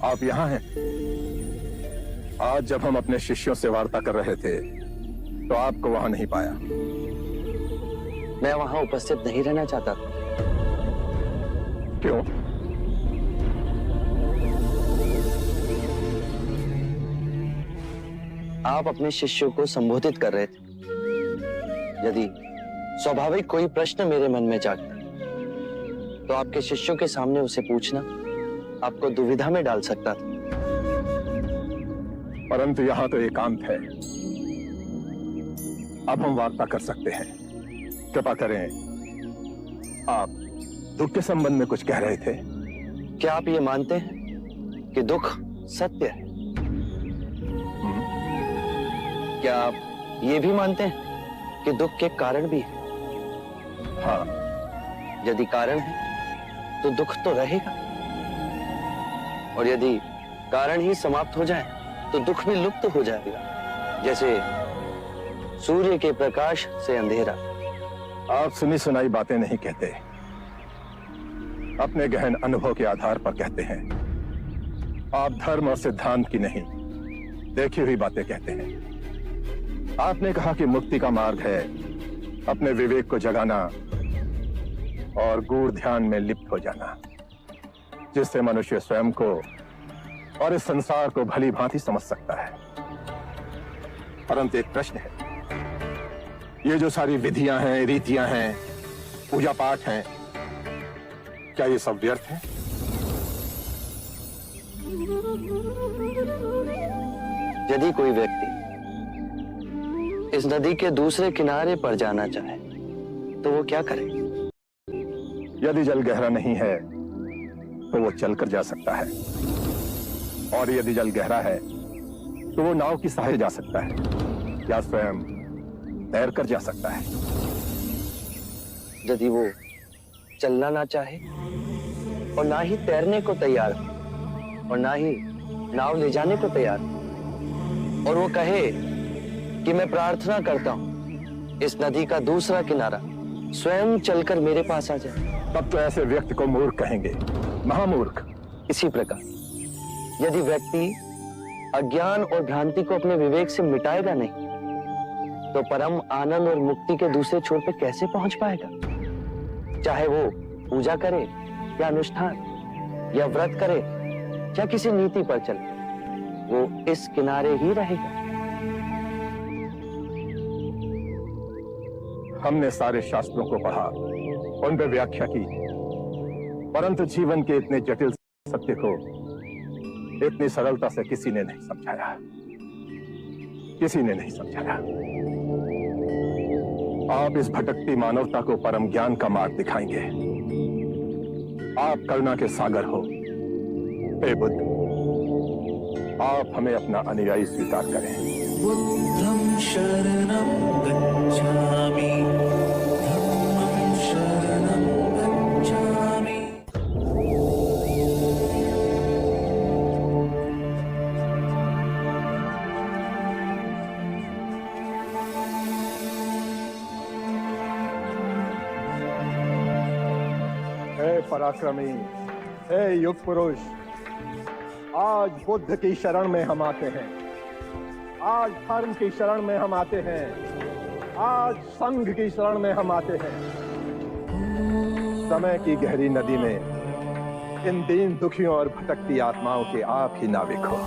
आप यहाँ हैं? आज जब हम अपने शिष्यों से वार्ता कर रहे थे तो आपको वहां नहीं पाया। मैं वहां उपस्थित नहीं रहना चाहता था। क्यों? आप अपने शिष्यों को संबोधित कर रहे थे। यदि स्वाभाविक कोई प्रश्न मेरे मन में जागता तो आपके शिष्यों के सामने उसे पूछना आपको दुविधा में डाल सकता था। परंतु यहां तो एकांत है। अब हम वार्ता कर सकते हैं। कृपा करें, आप दुख के संबंध में कुछ कह रहे थे। क्या आप ये मानते हैं कि दुख सत्य है? क्या आप ये भी मानते हैं कि दुख के कारण भी है? हाँ। यदि कारण है तो दुख तो रहेगा, और यदि कारण ही समाप्त हो जाए तो दुख भी लुप्त हो जाएगा, जैसे सूर्य के प्रकाश से अंधेरा। आप सुनी सुनाई बातें नहीं कहते, अपने गहन अनुभव के आधार पर कहते हैं। आप धर्म और सिद्धांत की नहीं, देखी हुई बातें कहते हैं। आपने कहा कि मुक्ति का मार्ग है अपने विवेक को जगाना और गूढ़ ध्यान में लिप्त हो जाना, जिससे मनुष्य स्वयं को और इस संसार को भली भांति समझ सकता है। परंतु एक प्रश्न है, ये जो सारी विधियां हैं, रीतियां हैं, पूजा पाठ हैं, क्या ये सब व्यर्थ है? यदि कोई व्यक्ति इस नदी के दूसरे किनारे पर जाना चाहे तो वो क्या करे? यदि जल गहरा नहीं है तो वो चलकर जा सकता है, और यदि जल गहरा है तो वो नाव की सहायता जा सकता है या स्वयं तैरकर जा सकता है। यदि वो चलना ना चाहे और ना ही तैरने को तैयार हो और ना ही नाव ले जाने को तैयार हो, और वो कहे कि मैं प्रार्थना करता हूं इस नदी का दूसरा किनारा स्वयं चलकर मेरे पास आ जाए, तब तो ऐसे व्यक्ति को मूर्ख कहेंगे, महामूर्ख। इसी प्रकार यदि व्यक्ति अज्ञान और भ्रांति को अपने विवेक से मिटाएगा नहीं तो परम आनंद और मुक्ति के दूसरे छोर पे कैसे पहुंच पाएगा? चाहे वो पूजा करे या अनुष्ठान या व्रत करे या किसी नीति पर चले, वो इस किनारे ही रहेगा। हमने सारे शास्त्रों को पढ़ा, उन पर व्याख्या की, परंतु जीवन के इतने जटिल सत्य को इतनी सरलता से किसी ने नहीं समझाया, किसी ने नहीं समझाया। आप इस भटकती मानवता को परम ज्ञान का मार्ग दिखाएंगे। आप करुणा के सागर हो। हे बुद्ध, आप हमें अपना अनुयायी स्वीकार करें। बुद्धं शरणं गच्छामि, धम्मं शरणं गच्छामि। हे पराक्रमी, हे युग पुरुष, आज बुद्ध की शरण में हम आते हैं, आज धर्म की शरण में हम आते हैं, आज संघ की शरण में हम आते हैं। समय की गहरी नदी में इन दीन दुखियों और भटकती आत्माओं के आप ही नाविक हो।